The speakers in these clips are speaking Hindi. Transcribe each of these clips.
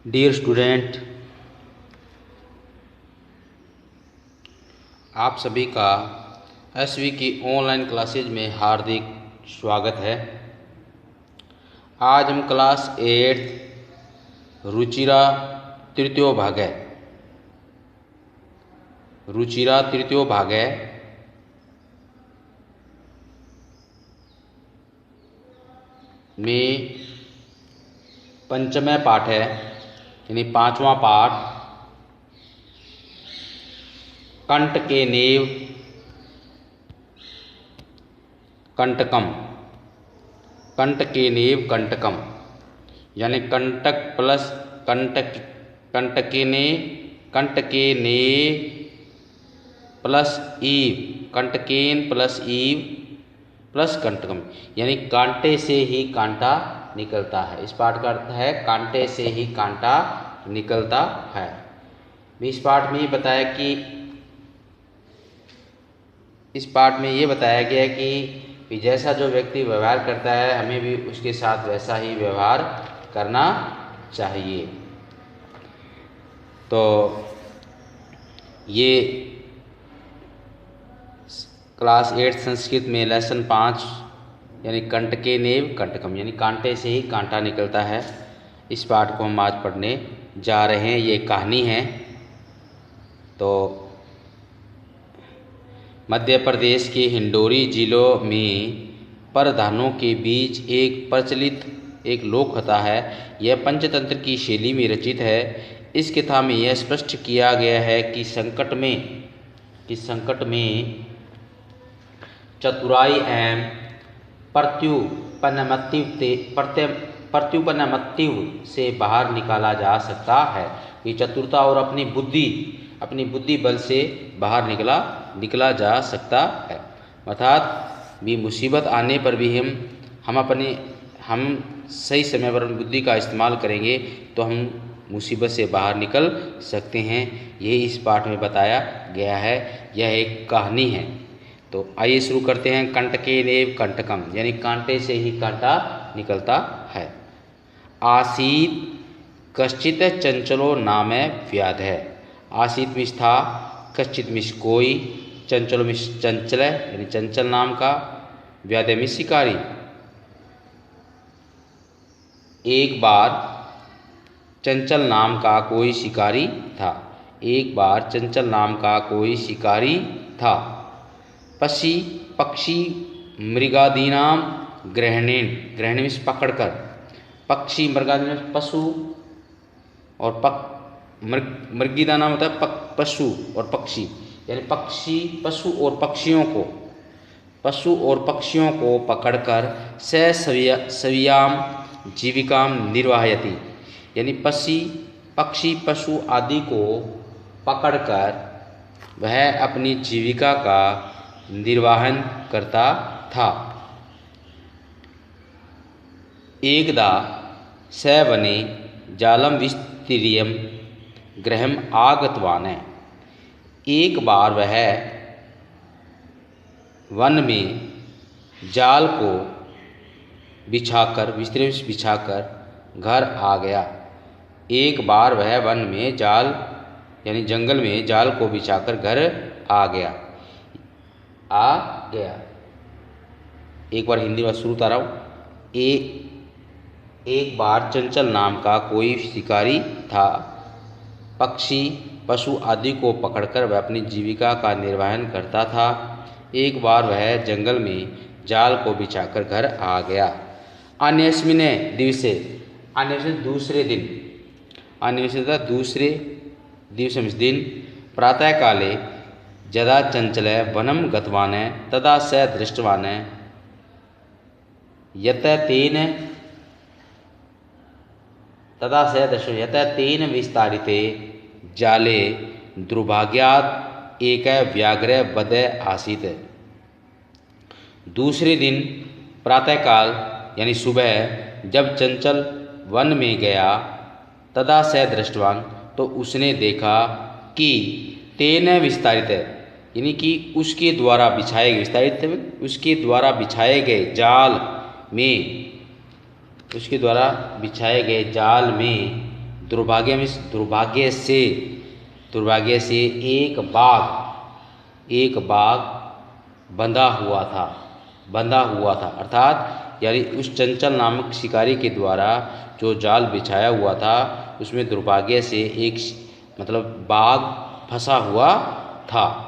डियर स्टूडेंट, आप सभी का एसवी की ऑनलाइन क्लासेज में हार्दिक स्वागत है। आज हम क्लास 8 रुचिरा तृतीयो भाग में पंचम पाठ है, यानी पांचवा पाठ कंट के नेव कंटकम। कंट के नेव कंटकम यानी कंटक प्लस कंटकेने प्लस ईव, कंटकेन प्लस ईव प्लस कंटकम, यानी कांटे से ही कांटा निकलता है। इस पाठ का अर्थ है कांटे से ही कांटा निकलता है। इस पाठ में ये बताया गया कि जैसा जो व्यक्ति व्यवहार करता है हमें भी उसके साथ वैसा ही व्यवहार करना चाहिए। तो ये क्लास 8 संस्कृत में लेसन 5 यानी कंट के नेव कंटकम यानी कांटे से ही कांटा निकलता है। इस पाठ को हम आज पढ़ने जा रहे हैं। ये कहानी है। तो मध्य प्रदेश के हिंडोरी जिलों में परधानों के बीच एक प्रचलित एक लोक कथा है। यह पंचतंत्र की शैली में रचित है। इस कथा में यह स्पष्ट किया गया है कि संकट में चतुराई एवं प्रत्युपन्नमत्ति से बाहर निकाला जा सकता है। कि चतुरता और अपनी बुद्धि बल से बाहर निकला जा सकता है। अर्थात भी मुसीबत आने पर भी हम सही समय पर बुद्धि का इस्तेमाल करेंगे तो हम मुसीबत से बाहर निकल सकते हैं। यही इस पाठ में बताया गया है। यह एक कहानी है। तो आइए शुरू करते हैं। कंट के नेव कंटकम यानी कांटे से ही कांटा निकलता है। आसीत कश्चित चंचलो नाम व्याध है। आसीत मिश था, कश्चित मिश कोई, चंचलो मिश चंचल यानी चंचल नाम का, व्याध मिश शिकारी। एक बार चंचल नाम का कोई शिकारी था। पक्षी मृगादीनाम ग्रहणेन मिश पकड़कर, पक्षी मृगादीनाम पशु और मृगीदा नाम होता है पशु और पक्षी, यानी पशु और पक्षियों को पकड़कर सवियाम जीविकाम निर्वाहयति, यानी पक्षी पशु आदि को पकड़कर वह अपनी जीविका का निर्वाहन करता था। एकदा स वने जालम विस्तीर्यम गृहम आगतवान्। एक बार वह वन में जाल को बिछाकर घर आ गया। एक बार वह वन में जाल यानी जंगल में जाल को बिछाकर घर आ गया। एक बार हिंदी में शुरू उतारा हूँ। एक बार चंचल नाम का कोई शिकारी था। पक्षी पशु आदि को पकड़कर वह अपनी जीविका का निर्वहन करता था। एक बार वह जंगल में जाल को बिछाकर घर आ गया। अन्यस्मिन् दिवसे, दूसरे दिन प्रातः काले यदा चंचल वनम गतवान् तदा स दृष्टवान् यत तेन विस्तारिते जाले दुर्भाग्यात् एक व्याघ्र वध आसीत्। दूसरे दिन प्रातःकाल यानी सुबह जब चंचल वन में गया, तदा स दृष्टवान तो उसने देखा कि तेन विस्तारित यानी कि उसके द्वारा बिछाए गए जाल में दुर्भाग्य से एक बाघ बंधा हुआ था अर्थात यानी उस चंचल नामक शिकारी के द्वारा जो जाल बिछाया हुआ था उसमें दुर्भाग्य से एक बाघ फंसा हुआ था।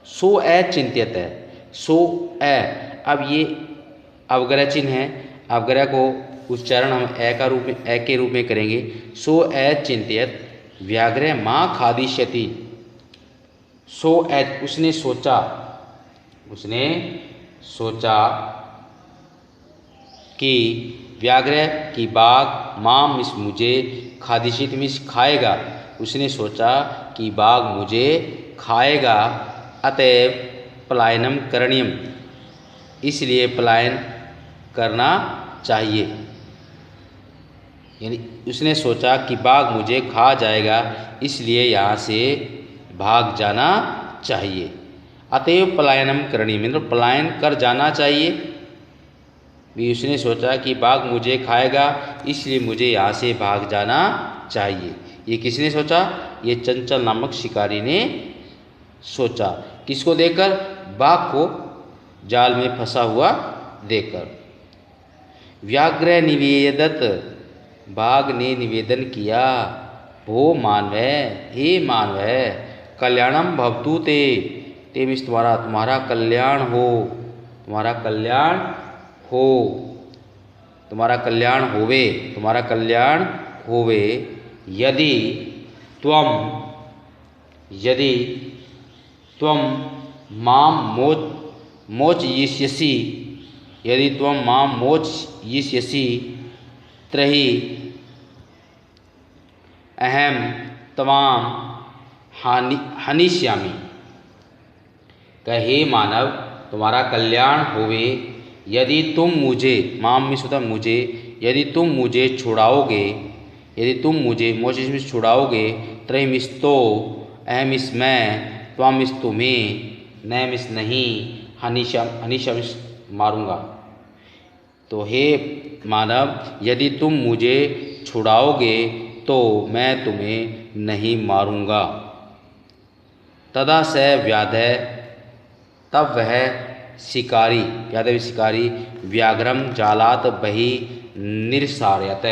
सो ए चिंत्यत है, सो ए, अब ये अवग्रह चिन्ह है, अवग्रह को उच्चारण हम ए के रूप में करेंगे। सो ए चिंत्यत व्याघ्र माँ खादिष्यति, सो ए उसने सोचा कि व्याघ्र की बाघ माँ मिस मुझे खादिशित मिस खाएगा, उसने सोचा कि बाघ मुझे खाएगा, अतएव पलायनम करणीयम, इसलिए पलायन करना चाहिए। यानी उसने सोचा कि बाघ मुझे खा जाएगा इसलिए यहाँ से भाग जाना चाहिए। अतएव पलायनम करणीयम मतलब पलायन कर जाना चाहिए। भी उसने सोचा कि बाघ मुझे खाएगा इसलिए मुझे यहाँ से भाग जाना चाहिए। ये किसने सोचा? ये चंचल नामक शिकारी ने सोचा। किसको देखकर? बाघ को जाल में फंसा हुआ देखकर। व्याघ्र निवेदत, बाघ ने निवेदन किया, भो मानवः, हे मानवः, कल्याणम भवतु ते मिस तुम्हारा कल्याण हो, तुम्हारा कल्याण होवे, यदि त्वं मां मोचयिष्यसि, यदि त्वं मां मोचयिष्यसि तर्हि अहं त्वां हनिष्यामि। कहे मानव तुम्हारा कल्याण होवे, यदि तुम मुझे, माम में सुधा मुझे, यदि तुम मुझे छुड़ाओगे, यदि तुम मुझे मोचयिष्यसि छुड़ाओगे, त्रय मिस्तो अहम इस मैं, त्वाम इस तुम्हें, नैम इस नहीं, हनीशम इस मारूंगा। तो हे मानव यदि तुम मुझे छुड़ाओगे तो मैं तुम्हें नहीं मारूंगा। तदा स व्याधः, तब वह शिकारी व्याघ्रम जालात बहि निरसार्यत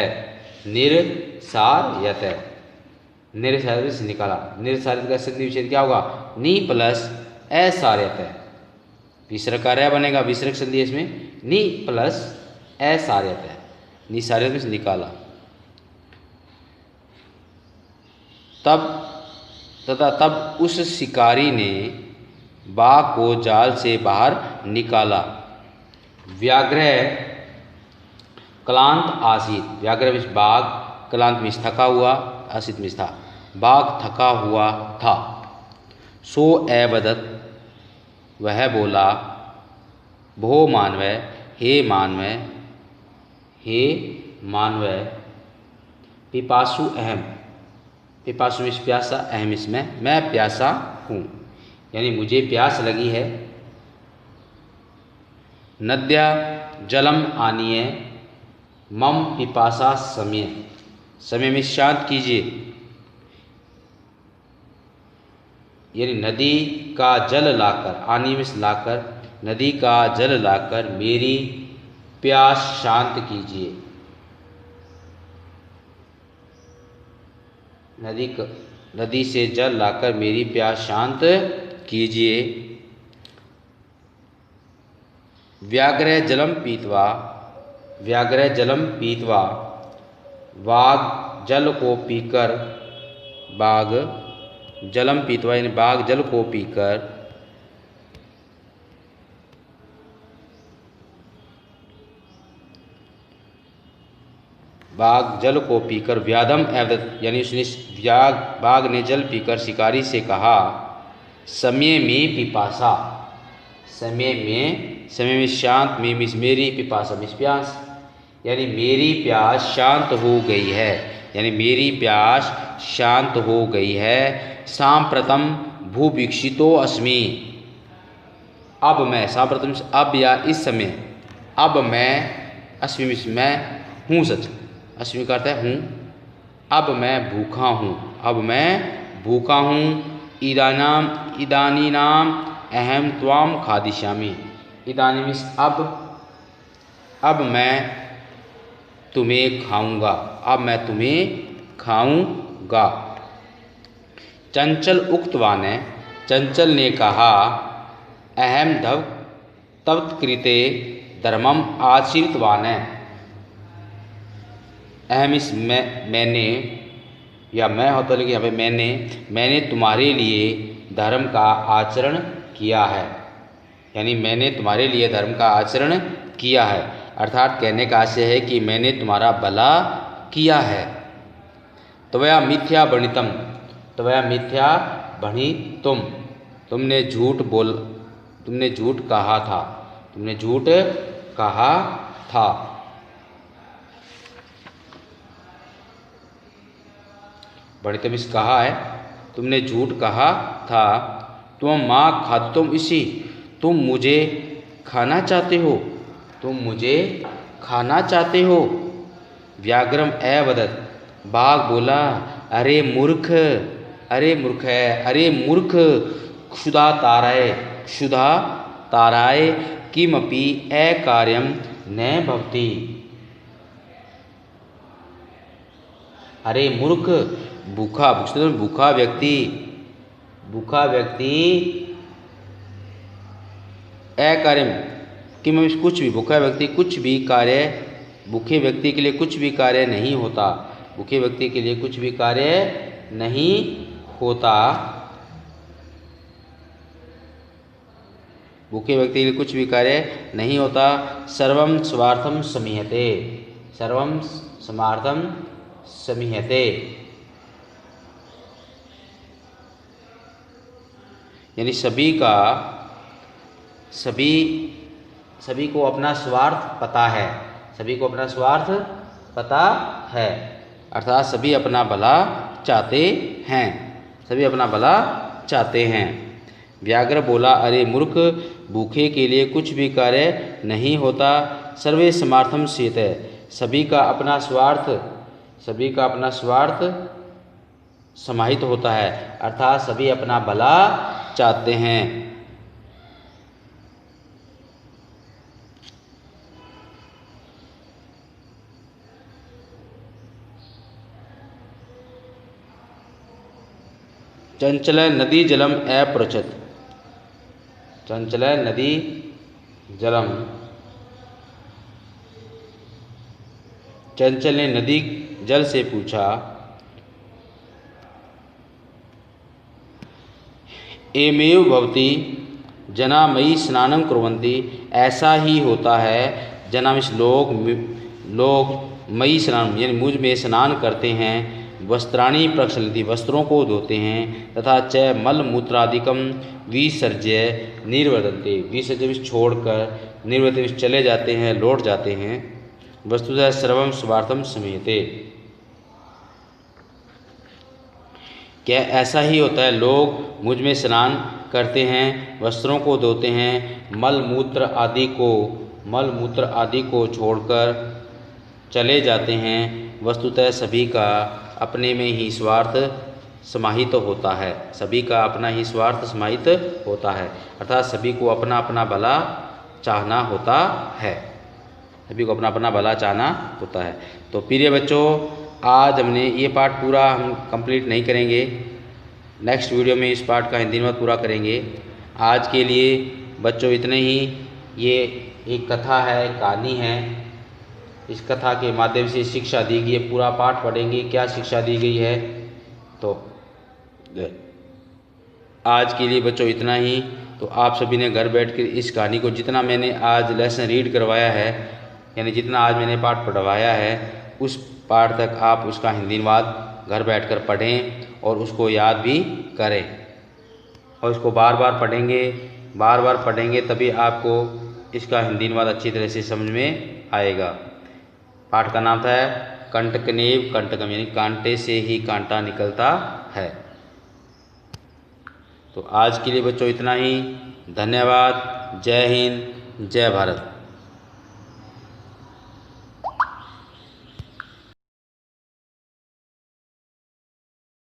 से निकाला। निरसारित का संधि विच्छेद क्या होगा? नी प्लस असार्यत, विसर्ग कार्य बनेगा, विसर्ग संधि इसमें नी प्लस असार्यत, निसार्यत में से निकाला। तब उस शिकारी ने बाघ को जाल से बाहर निकाला। व्याघ्र क्लांत आसीत, व्याघ्र में बाघ, क्लांत में थका हुआ, आसीत में था, बाघ थका हुआ था। सो अवदत्, वह बोला, भो मानवः, हे मानवः, पिपासु अहम, पिपासु में प्यासा, अहम इसमें मैं प्यासा हूँ, यानी मुझे प्यास लगी है। नद्या जलम आनीय, मम पिपासा समय में शांत कीजिए, यानी नदी का जल लाकर, आनी में लाकर, नदी का जल लाकर मेरी प्यास शांत कीजिए। नदी से जल लाकर मेरी प्यास शांत कीजिए। व्याघ्र जलम पीत्वा, बाघ जल को पीकर, बाघ जलम पीत्वा यानी बाघ जल को पीकर, व्याधम अवदत्, यानी उसने बाघ ने जल पीकर शिकारी से कहा, समय में पिपासा, समय में शांत, में मिस मेरी, पिपासा मिस प्यास, यानी मेरी प्यास शांत हो गई है, यानी मेरी प्यास शांत हो गई है। सांप्रतम भूवीक्षितो अस्मि, अब मैं, सांप्रतम अब या इस समय, अब मैं, अस्मि मैं हूँ सच, अस्मि का अर्थ है हूँ। अब मैं भूखा हूँ, अब मैं भूखा हूँ। इदानीनाम अहम त्वाम खादिष्यामि। इदानीम मीन्स अब मैं तुम्हें खाऊंगा, अब मैं तुम्हें खाऊंगा। चंचल उक्तवान है, चंचल ने कहा, अहम तव कृते धर्मम आचरितवान है। अहम इस मैंने या मैं होता, लेकिन यहाँ पे मैंने तुम्हारे लिए धर्म का आचरण किया है, यानी मैंने तुम्हारे लिए धर्म का आचरण किया है। अर्थात कहने का आशय है कि मैंने तुम्हारा भला किया है। त्वया मिथ्या भणितम, त्वया मिथ्या भणितुम, तुमने झूठ कहा था, तुमने झूठ कहा था। भणितम इस कहा है, तुमने झूठ कहा था। तुम माँ खाद्यम इसी, तुम मुझे खाना चाहते हो, तुम मुझे खाना चाहते हो। व्याघ्रम अवदत्, बाघ बोला, अरे मूर्ख, अरे मूर्ख है, अरे मूर्ख। क्षुधा ताराय किमपि अकार्यम न भवति। अरे मूर्ख, भूखा व्यक्ति अकार्यम किमपि कुछ भी, भूखा व्यक्ति कुछ भी कार्य, भूखे व्यक्ति के लिए कुछ भी कार्य नहीं होता, भूखे व्यक्ति के लिए कुछ भी कार्य नहीं होता, भूखे व्यक्ति के लिए कुछ भी कार्य नहीं होता। सर्वम स्वार्थम समीहते, सर्वम समार्थम समीहते, यानी सभी को अपना स्वार्थ पता है, सभी को अपना स्वार्थ पता है। अर्थात सभी अपना भला चाहते हैं, सभी अपना भला चाहते हैं। व्याघ्र बोला, अरे मूर्ख, भूखे के लिए कुछ भी कार्य नहीं होता। सर्वे समार्थम सीते, सभी का अपना स्वार्थ समाहित होता है, अर्थात सभी अपना भला चाहते हैं। चंचल नदी जलम अपृच्छत, चंचल नदी जलम, चंचल ने नदी जल से पूछा, एमेव भवति जना मयि स्नानं कुर्वन्ति, ऐसा ही होता है जना में लोग मयि स्नान यानी मुझ में स्नान करते हैं। वस्त्राणि प्रक्षालयन्ति, वस्त्रों को धोते हैं। तथा च मल मूत्रादिकम विसर्ज्य निर्वर्तन्ते, विसर्ज्य छोड़कर निर्वर्तित चले जाते हैं, लौट जाते हैं। वस्तुतः सर्वम स्वार्थम समीयते, क्या ऐसा ही होता है, लोग मुझ में स्नान करते हैं, वस्त्रों को धोते हैं, मल मूत्र आदि को छोड़कर चले जाते हैं। वस्तुतः सभी का अपने में ही स्वार्थ समाहित होता है, सभी का अपना ही स्वार्थ समाहित होता है, अर्थात सभी को अपना अपना भला चाहना होता है, सभी को अपना अपना भला चाहना होता है। तो प्रिय बच्चों, आज हमने ये पाठ पूरा हम कंप्लीट नहीं करेंगे, नेक्स्ट वीडियो में इस पाठ का हिंदी अनुवाद पूरा करेंगे। आज के लिए बच्चों इतने ही। ये एक कथा है, कहानी है, इस कथा के माध्यम से शिक्षा दी गई है। पूरा पाठ पढ़ेंगे, क्या शिक्षा दी गई है। तो आज के लिए बच्चों इतना ही। तो आप सभी ने घर बैठकर इस कहानी को, जितना मैंने आज लेसन रीड करवाया है, यानी जितना आज मैंने पाठ पढ़वाया है, उस पाठ तक आप उसका हिंदी अनुवाद घर बैठकर पढ़ें और उसको याद भी करें, और इसको बार बार पढ़ेंगे तभी आपको इसका हिंदी अनुवाद अच्छी तरह से समझ में आएगा। पाठ का नाम था कंटकनेव कंटकम, यानी कांटे से ही कांटा निकलता है। तो आज के लिए बच्चों इतना ही। धन्यवाद। जय हिंद, जय भारत।